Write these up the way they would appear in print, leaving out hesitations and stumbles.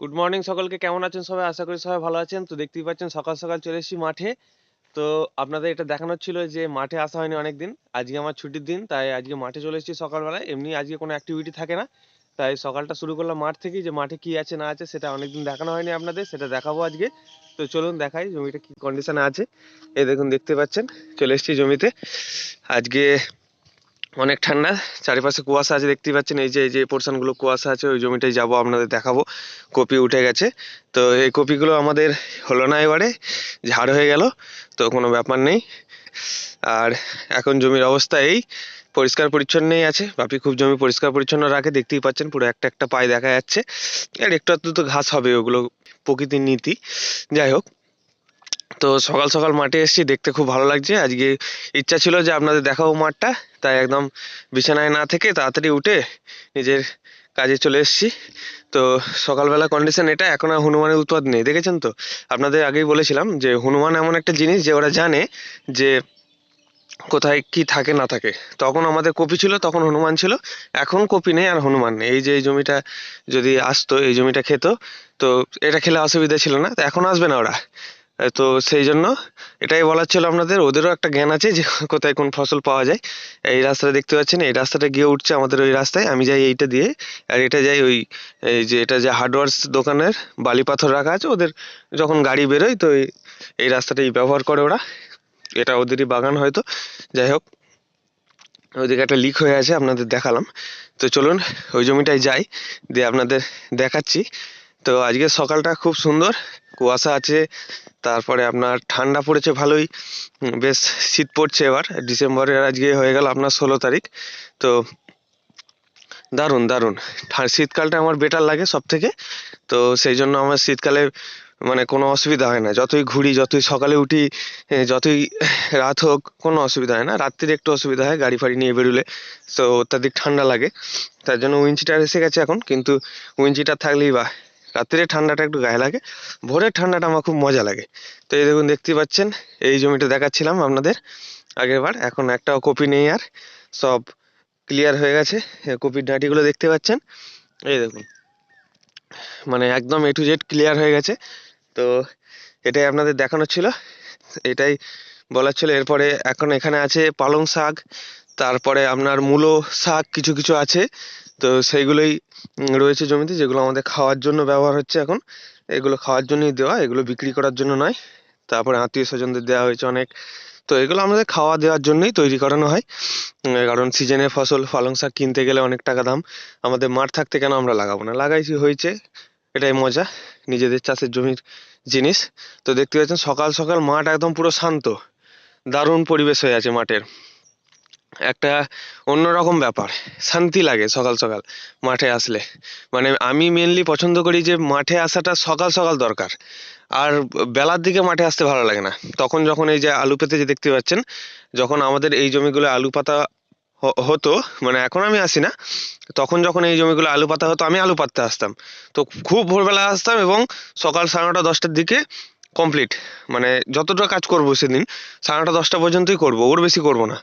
Good morning সকলকে, কেমন আছেন সবাই? আশা করি সবাই ভালো আছেন। তো দেখতেই পাচ্ছেন সকাল সকাল চলে এসেছি মাঠে। তো আপনাদের এটা দেখানোর ছিল যে মাঠে আসা হয়নি অনেকদিন। আজকে আমার ছুটির দিন, তাই আজকে মাঠে চলে এসেছি সকালবেলায়। এমনি আজকে কোনো অ্যাক্টিভিটি থাকে না, তাই সকালটা শুরু করলাম মাঠ থেকেই। যে মাঠে কি আছে না আছে সেটা অনেকদিন দেখানো হয়নি আপনাদের, সেটা দেখাবো আজকে। তো চলুন দেখাই জমিটা কি কন্ডিশনে আছে। এই দেখুন, দেখতে পাচ্ছেন চলে এসেছি জমিতে। আজকে অনেক ঠান্ডা, চারিপাশে কুয়াশা আছে দেখতেই পাচ্ছেন। এই যে পোর্শন গুলো কুয়াশা আছে, ওই জমিটাই যাবো, আপনাদের দেখাবো। কপি উঠে গেছে। তো এই কপিগুলো আমাদের হলো না এবারে, ঝাড় হয়ে গেল, তো কোনো ব্যাপার নেই। আর এখন জমির অবস্থা এই পরিষ্কার পরিচ্ছন্নই আছে। বাপি খুব জমি পরিষ্কার পরিচ্ছন্ন রাখে, দেখতেই পাচ্ছেন পুরো একটা একটা পায়ে দেখা যাচ্ছে। আর একটু আধটু তো ঘাস হবে, ওগুলো প্রকৃতির নীতি। যাই হোক, তো সকাল সকাল মাঠে এসেছি, দেখতে খুব ভালো লাগছে। আজকে ইচ্ছা ছিল যে আপনাদের দেখাবো মাঠটা, তাই একদম বিছানায় না থেকে তাড়াতাড়ি উঠে নিজের কাজে চলে এসেছি। তো সকালবেলা কন্ডিশন এটা। এখন আর হনুমানের উৎপাত নেই, দেখেছেন তো। আপনাদের আগেই বলেছিলাম যে হনুমান এমন একটা জিনিস যে ওরা জানে যে কোথায় কি থাকে না থাকে। তখন আমাদের কপি ছিল, তখন হনুমান ছিল। এখন কপি নেই আর হনুমান নেই। এই যে এই জমিটা যদি আসতো, এই জমিটা খেত, তো এটা খেলে অসুবিধা ছিল না। তো এখন আসবে না ওরা। তো সেই জন্য এটাই বলার ছিল আপনাদের। ওদেরও একটা জ্ঞান আছে যে কোথায় কোন ফসল পাওয়া যায়। এই রাস্তাটা দেখতে পাচ্ছেন, এই রাস্তাটা গিয়ে উঠছে আমাদের ওই রাস্তায়। আমি যাই এইটা দিয়ে, আর এটা যাই ওই, এই যে এটা যে হার্ডওয়ার্স দোকানের বালি পাথর রাখা আছে ওদের, যখন গাড়ি বেরোয় তো এই রাস্তাটাই ব্যবহার করে ওরা। এটা ওদেরই বাগান হয়তো। যাই হোক, ওইদিকে একটা লিক হয়ে আছে, আপনাদের দেখালাম। তো চলুন ওই জমিটায় যাই, দিয়ে আপনাদের দেখাচ্ছি। তো আজকে সকালটা খুব সুন্দর, কুয়াশা আছে। তারপরে আপনার ঠান্ডা পড়েছে ভালোই। বেশ শীত পড়ছে এবার। ডিসেম্বরের আজকে হয়ে গেল আপনার 16 তারিখ। তো দারুণ দারুণ শীতকালটা আমার বেটার লাগে সব থেকে। তো সেই জন্য আমার শীতকালে মানে কোনো অসুবিধা হয় না। যতই ঘুরি, যতই সকালে উঠি, যতই রাত হোক, কোনো অসুবিধা হয় না। রাত্রিরে একটু অসুবিধা হয় গাড়ি ফাড়ি নিয়ে বেরোলে, তো অত্যাধিক ঠান্ডা লাগে। তার জন্য উইন্ড চিটার এসে গেছে এখন, কিন্তু উইন্ড চিটার থাকলেই বা রাত্রিরে ঠান্ডাটা একটু গায়ে লাগে, ভোরের ঠান্ডাটা আমার খুব মজা লাগে। তো এই দেখুন, দেখতেই পাচ্ছেন এই জমিটা দেখাচ্ছিলাম আপনাদের আগেরবার। এখন একটাও কপি নেই আর, সব ক্লিয়ার হয়ে গেছে। কপির ডাঁটিগুলো দেখতে পাচ্ছেন, এই দেখুন, মানে একদম A to Z ক্লিয়ার হয়ে গেছে। তো এটাই আপনাদের দেখানোর ছিল, এটাই বলার ছিল। এরপরে এখন এখানে আছে পালং শাক, তারপরে আপনার মূলো শাক কিছু কিছু আছে। তো সেইগুলোই রয়েছে জমিতে, যেগুলো আমাদের খাওয়ার জন্য ব্যবহার হচ্ছে এখন। এগুলো খাওয়ার জন্যই দেওয়া, এগুলো বিক্রি করার জন্য নয়। তারপরে আত্মীয় স্বজনদের দেওয়া হয়েছে অনেক। তো এগুলো আমাদের খাওয়া দেওয়ার জন্যই তৈরি করানো হয়। কারণ সিজনের ফসল পালং শাক কিনতে গেলে অনেক টাকা দাম। আমাদের মাঠ থাকতে কেন আমরা লাগাবো না, লাগাইছি হয়েছে, এটাই মজা, নিজেদের চাষের জমির জিনিস। তো দেখতে পাচ্ছেন সকাল সকাল মাঠ একদম পুরো শান্ত, দারুণ পরিবেশ হয়ে আছে মাঠের। একটা অন্যরকম ব্যাপার, শান্তি লাগে সকাল সকাল মাঠে আসলে। মানে আমি মেনলি পছন্দ করি যে মাঠে আসাটা সকাল সকাল দরকার। আর বেলার দিকে মাঠে আসতে ভালো লাগে না। তখন যখন এই যে আলু পেতে যে দেখতে পাচ্ছেন, যখন আমাদের এই জমিগুলো আলু পাতা হতো, মানে এখন আমি আসি না, তখন যখন এই জমিগুলো আলু পাতা হতো আমি আলু পাততে আসতাম। তো খুব ভোরবেলা আসতাম এবং সকাল 9:30-10টার দিকে কমপ্লিট, মানে যতটা কাজ করব সেদিন 9:30-10টা পর্যন্তই করব, ওর বেশি করব না।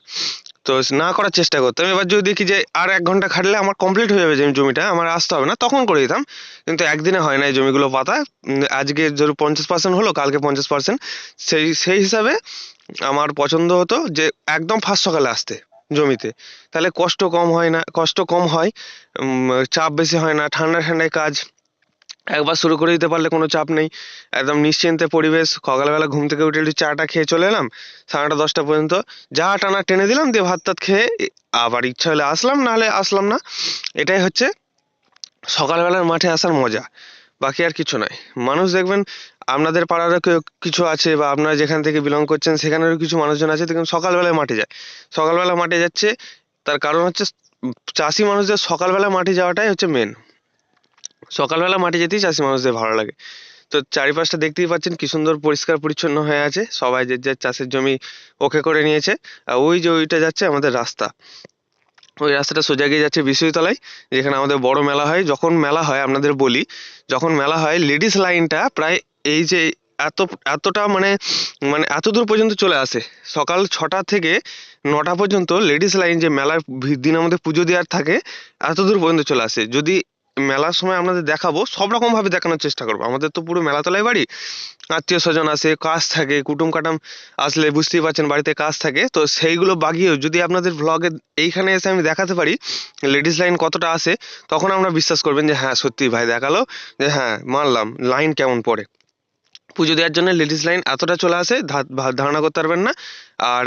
তো না করার চেষ্টা করতাম। এবার যদি দেখি যে আর 1 ঘন্টা খাটলে আমার কমপ্লিট হয়ে যাবে যে জমিটা, আমার আসতে হবে না, তখন করে দিতাম। কিন্তু একদিনে হয় না এই জমিগুলো পাতা। আজকে ধরো 50% হলো, কালকে 50%। সেই সেই হিসাবে আমার পছন্দ হতো যে একদম ফার্স্ট সকালে আসতে জমিতে। তাহলে কষ্ট কম হয় না, কষ্ট কম হয়, চাপ বেশি হয় না, ঠান্ডা ঠান্ডায় কাজ একবার শুরু করে দিতে পারলে কোনো চাপ নেই। একদম নিশ্চিন্তে পরিবেশ। সকালবেলা ঘুম থেকে উঠে একটু চাটা খেয়ে চলে এলাম, 9:30-10টা পর্যন্ত যা টানা টেনে দিলাম, দিয়ে ভাত টাত খেয়ে আবার ইচ্ছা হলে আসলাম, নাহলে আসলাম না। এটাই হচ্ছে সকালবেলার মাঠে আসার মজা, বাকি আর কিছু নয়। মানুষ দেখবেন আপনাদের পাড়ারও কেউ কিছু আছে, বা আপনারা যেখান থেকে বিলং করছেন সেখানেরও কিছু মানুষজন আছে, দেখুন সকালবেলায় মাঠে যায়। সকালবেলা মাঠে যাচ্ছে, তার কারণ হচ্ছে চাষি মানুষদের সকালবেলা মাঠে যাওয়াটাই হচ্ছে মেন। সকালবেলা মাঠে যেতেই চাষি মানুষদের ভালো লাগে। তো চারিপাশটা দেখতেই পাচ্ছেন কি সুন্দর পরিষ্কার পরিচ্ছন্ন হয়ে আছে, সবাই যে যার চাষের জমি ওকে করে নিয়েছে। আর ওই যে ওইটা যাচ্ছে আমাদের রাস্তা, ওই রাস্তাটা সোজা গিয়ে যাচ্ছে বিশ্ববিদ্যালয়, যেখানে আমাদের বড় মেলা হয়। যখন মেলা হয় আপনাদের বলি, যখন মেলা হয় লেডিস লাইনটা প্রায় এই যে এত এতটা মানে মানে এত দূর পর্যন্ত চলে আসে। সকাল 6টা থেকে 9টা পর্যন্ত লেডিস লাইন, যে মেলার দিন আমাদের পুজো দেওয়ার থাকে, এত দূর পর্যন্ত চলে আসে। যদি মেলার সময় আপনাদের দেখাবো, সব রকম ভাবে দেখানোর চেষ্টা করবো। আমাদের তো পুরো মেলাতলায় বাড়ি, আত্মীয় স্বজন আসে, কাজ থাকে, কুটুম কাটাম আসলে বুঝতেই পারছেন বাড়িতে কাজ থাকে, তো সেইগুলো বাগিয়েও যদি আপনাদের ভ্লগে এইখানে এসে আমি দেখাতে পারি লেডিস লাইন কতটা আসে, তখন আপনারা বিশ্বাস করবেন যে হ্যাঁ সত্যি ভাই দেখালো, যে হ্যাঁ মানলাম লাইন কেমন পড়ে। পুজো দেওয়ার জন্য লেডিস লাইন এতটা চলে আসে ধারণা করতে পারবেন না। আর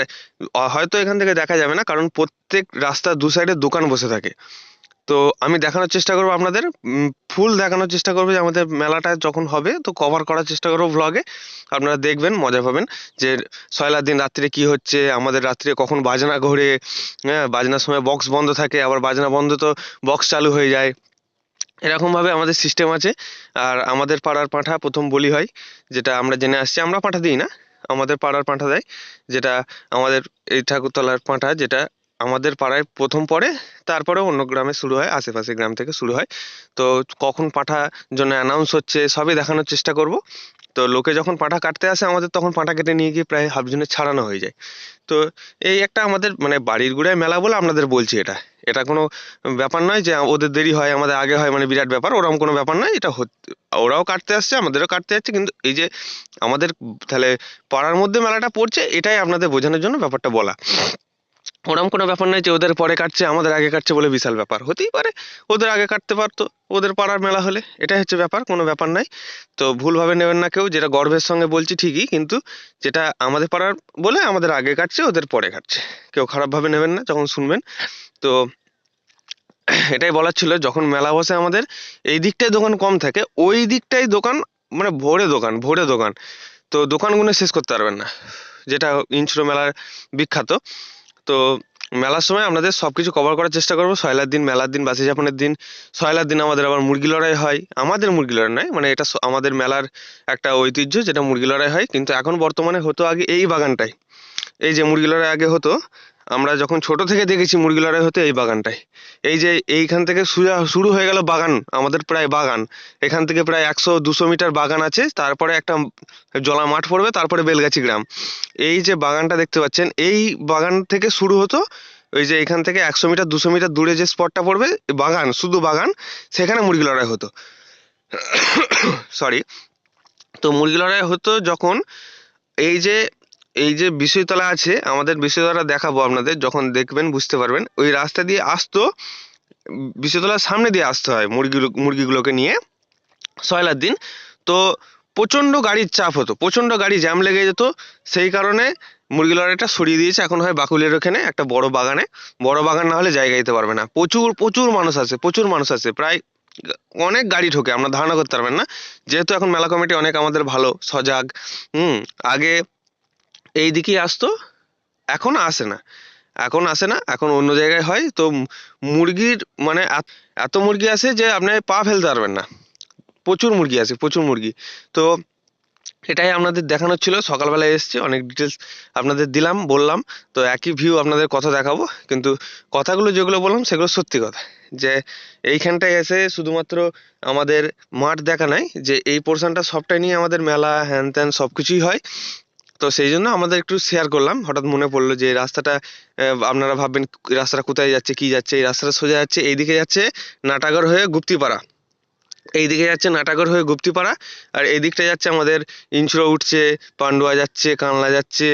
হয়তো এখান থেকে দেখা যাবে না, কারণ প্রত্যেক রাস্তার দু সাইডে দোকান বসে থাকে। তো আমি দেখানোর চেষ্টা করবো আপনাদের, ফুল দেখানোর চেষ্টা করবো, যে আমাদের মেলাটা যখন হবে তো কভার করার চেষ্টা করবো ভ্লগে। আপনারা দেখবেন, মজা পাবেন যে সয়লার দিন রাত্রে কি হচ্ছে, আমাদের রাত্রে কখন বাজনা ঘোরে, হ্যাঁ বাজনার সময় বক্স বন্ধ থাকে, আবার বাজনা বন্ধ তো বক্স চালু হয়ে যায়, এরকমভাবে আমাদের সিস্টেম আছে। আর আমাদের পাড়ার পাঁঠা প্রথম বলি হয়, যেটা আমরা জেনে আসছি, আমরা পাঁঠা দিই না, আমাদের পাড়ার পাঁঠা দেয়, যেটা আমাদের এই ঠাকুরতলার পাঁঠা, যেটা আমাদের পাড়ায় প্রথম পড়ে, তারপরে অন্য গ্রামে শুরু হয়, আশেপাশে গ্রাম থেকে শুরু হয়। তো কখন পাঁঠা জন্য অ্যানাউন্স হচ্ছে সবই দেখানোর চেষ্টা করব। তো লোকে যখন পাঁঠা কাটতে আসে আমাদের, তখন পাঁঠা কেটে নিয়ে গিয়ে প্রায় হাফ জনে ছাড়ানো হয়ে যায়। তো এই একটা আমাদের মানে বাড়ির গুড়ায় মেলা বলে আপনাদের বলছি, এটা এটা কোনো ব্যাপার নয় যে ওদের দেরি হয় আমাদের আগে হয় মানে বিরাট ব্যাপার, ওরকম কোনো ব্যাপার নয়। এটা ওরাও কাটতে আসছে, আমাদেরও কাটতে যাচ্ছে, কিন্তু এই যে আমাদের তাহলে পাড়ার মধ্যে মেলাটা পড়ছে, এটাই আপনাদের বোঝানোর জন্য ব্যাপারটা বলা। ওরকম কোনো ব্যাপার নয় যে ওদের পরে কাটছে আমাদের আগে কাটছে বলে বিশাল ব্যাপার, হতেই পারে ওদের আগে কাটতে পারতো, ওদের পাড়ার মেলা হলে, এটাই হচ্ছে ব্যাপার, কোনো ব্যাপার নাই। তো ভুলভাবে নেবেন না কেউ, যেটা গর্বের সঙ্গে বলছি ঠিকই, কিন্তু যেটা আমাদের পাড়ার বলে আমাদের আগে কাটছে ওদের পরে কাটছে, কেউ খারাপভাবে নেবেন না যখন শুনবেন। তো এটাই বলার ছিল, যখন মেলা বসে আমাদের এই দিকটায় দোকান কম থাকে, ওই দিকটাই দোকান মানে ভোরে দোকান, ভোরে দোকান, তো দোকানগুলো শেষ করতে পারবেন না, যেটা ইনস্ট্রো মেলার বিখ্যাত। তো মেলার সময় আপনাদের সবকিছু কভার করার চেষ্টা করবো। সয়লার দিন, মেলার দিন, বাসি যাপনের দিন, সয়লার দিন আমাদের আবার মুরগি লড়াই হয়, আমাদের মুরগি লড়াই নয়, মানে এটা আমাদের মেলার একটা ঐতিহ্য, যেটা মুরগি লড়াই হয়, কিন্তু এখন বর্তমানে হতো আগে এই বাগানটায়, এই যে মুরগি লড়াই আগে হতো, আমরা যখন ছোট থেকে দেখেছি মুরগি লড়াই হতো এই বাগানটায়। এই যে এইখান থেকে শুরু হয়ে গেল বাগান, আমাদের প্রায় বাগান, এখান থেকে প্রায় 100-200 মিটার বাগান আছে, তারপরে একটা জলা মাঠ পড়বে, তারপরে বেলগাছি গ্রাম। এই যে বাগানটা দেখতে পাচ্ছেন, এই বাগান থেকে শুরু হতো, ওই যে এখান থেকে 100 মিটার 200 মিটার দূরে যে স্পটটা পড়বে বাগান, শুধু বাগান, সেখানে মুরগি লড়াই হতো। সরি। তো মুরগি লড়াই হতো যখন, এই যে এই যে বিষয়তলা আছে, আমাদের বিষয়তলা দেখাবো আপনাদের, যখন দেখবেন বুঝতে পারবেন, ওই রাস্তা দিয়ে আসতো, বিষয়তলার সামনে দিয়ে আসতে হয় মুরগিগুলোকে নিয়ে সয়লার দিন। তো প্রচণ্ড গাড়ির চাপ হতো, প্রচণ্ড গাড়ি জ্যাম লেগে যেত, সেই কারণে মুরগি লড়াইটা সরিয়ে দিয়েছে, এখন হয় বাকুলের ওখানে একটা বড় বাগানে, বড় বাগান না হলে জায়গা দিতে পারবে না, প্রচুর প্রচুর মানুষ আসে, প্রচুর মানুষ আসে, প্রায় অনেক গাড়ি ঢোকে, আপনার ধারণা করতে পারবেন না, যেহেতু এখন মেলা কমিটি অনেক আমাদের ভালো সজাগ। আগে এই দিকেই আসতো, এখন আসে না, এখন আসে না, এখন অন্য জায়গায় হয়। তো মুরগির মানে এত মুরগি আসে যে আপনি পা ফেলতে পারবেন না, প্রচুর মুরগি আসে, প্রচুর মুরগি। তো এটাই আপনাদের দেখানোর ছিল, সকালবেলায় এসেছি, অনেক ডিটেলস আপনাদের দিলাম, বললাম। তো একই ভিউ আপনাদের কথা দেখাবো, কিন্তু কথাগুলো যেগুলো বললাম সেগুলো সত্যি কথা, যে এইখানটায় এসে শুধুমাত্র আমাদের মাঠ দেখা নাই, যে এই পোর্শনটা সবটাই নিয়ে আমাদের মেলা হ্যান ত্যান সব কিছুই হয়। তো সেই জন্য আমাদের একটু শেয়ার করলাম, হঠাৎ মনে পড়লো যে এই রাস্তাটা, আপনারা ভাববেন এই রাস্তাটা কোথায় যাচ্ছে কি যাচ্ছে, এই রাস্তাটা সোজা যাচ্ছে, এইদিকে যাচ্ছে নাটাগড় হয়ে গুপ্তিপাড়া, এইদিকে যাচ্ছে নাটাগড় হয়ে গুপ্তিপাড়া, আর এই দিকটা যাচ্ছে আমাদের ইনচুড়ো উঠছে, পান্ডুয়া যাচ্ছে, কানলা যাচ্ছে,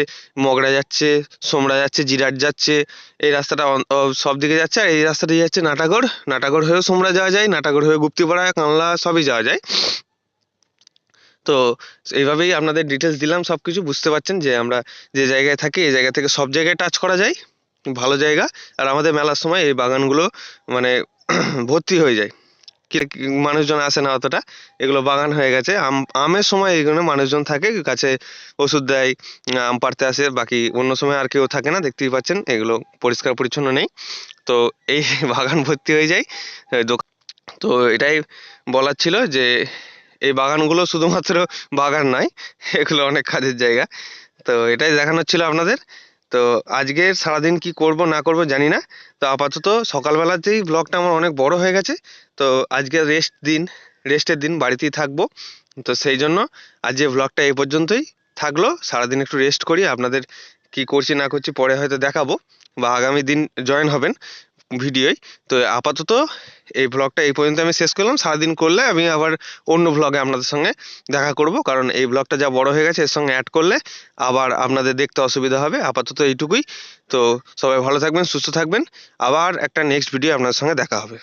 মগড়া যাচ্ছে, সোমড়া যাচ্ছে, জিরাট যাচ্ছে, এই রাস্তাটা সব দিকে যাচ্ছে। আর এই রাস্তাটা যাচ্ছে নাটাগড়, নাটাগড় হয়েও সোমড়া যাওয়া যায়, নাটাগড় হয়ে গুপ্তিপাড়া, কানলা সবই যাওয়া যায়। তো এইভাবেই আপনাদের ডিটেলস দিলাম, সব কিছু বুঝতে পারছেন যে আমরা যে জায়গায় থাকি এই জায়গা থেকে সব জায়গায় টাচ করা যায়, ভালো জায়গা। আর আমাদের মেলার সময় এই বাগানগুলো মানে ভর্তি হয়ে যায়, মানুষজন আসে না অতটা, এগুলো বাগান হয়ে গেছে। আমের সময় এইগুলো মানুষজন থাকে, গাছে ওষুধ দেয়, আম পাড়তে আসে, বাকি অন্য সময় আর কেউ থাকে না, দেখতেই পাচ্ছেন এগুলো পরিষ্কার পরিচ্ছন্ন নেই। তো এই বাগান ভর্তি হয়ে যায় তো এটাই বলার ছিল যে এই বাগানগুলো শুধুমাত্র বাগান নয়, এগুলো অনেক কাজের জায়গা। তো এটাই দেখানোর ছিল আপনাদের। তো আজকের সারাদিন কি করব না করব জানি না। তো আপাতত সকালবেলাতেই ব্লগটা আমার অনেক বড় হয়ে গেছে, তো আজকে রেস্টের দিন বাড়িতেই থাকবো। তো সেই জন্য আজ যে ব্লগটা এই পর্যন্তই থাকলো, সারাদিন একটু রেস্ট করি, আপনাদের কি করছি না করছি পরে হয়তো দেখাবো, বা আগামী দিন জয়েন হবেন। ভিডিওই। তো আপাতত এই ব্লগটা এই পর্যন্ত আমি শেষ করলাম। সারাদিন করলে আমি আবার অন্য ব্লগে আপনাদের সঙ্গে দেখা করব, কারণ এই ব্লগটা যা বড় হয়ে গেছে এর সঙ্গে অ্যাড করলে আবার আপনাদের দেখতে অসুবিধা হবে। আপাতত এইটুকুই। তো সবাই ভালো থাকবেন, সুস্থ থাকবেন। আবার একটা নেক্সট ভিডিও আপনাদের সঙ্গে দেখা হবে।